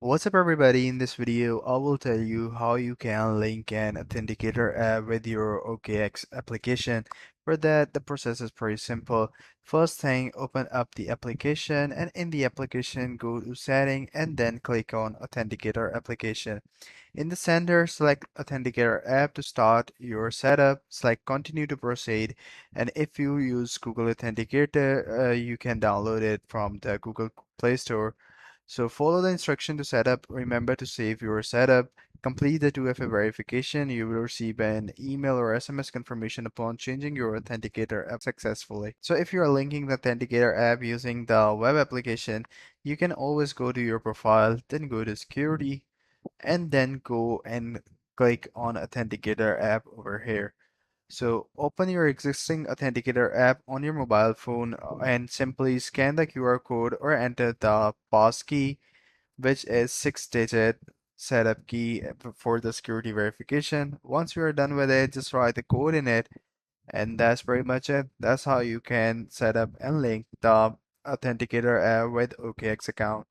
What's up everybody, in this video I will tell you how you can link an Authenticator app with your OKX application. For that, the process is pretty simple. First thing, open up the application, and in the application go to setting and then click on Authenticator application. In the center, select Authenticator app to start your setup, select continue to proceed, and if you use Google Authenticator, you can download it from the Google Play Store. So follow the instruction to set up. Remember to save your setup. Complete the 2FA verification. You will receive an email or SMS confirmation upon changing your Authenticator app successfully. So if you are linking the Authenticator app using the web application, you can always go to your profile, then go to security, and then go and click on Authenticator app over here. So open your existing Authenticator app on your mobile phone and simply scan the QR code or enter the pass key, which is 6-digit setup key for the security verification. Once you are done with it, just write the code in it, and that's pretty much it. That's how you can set up and link the Authenticator app with OKX account.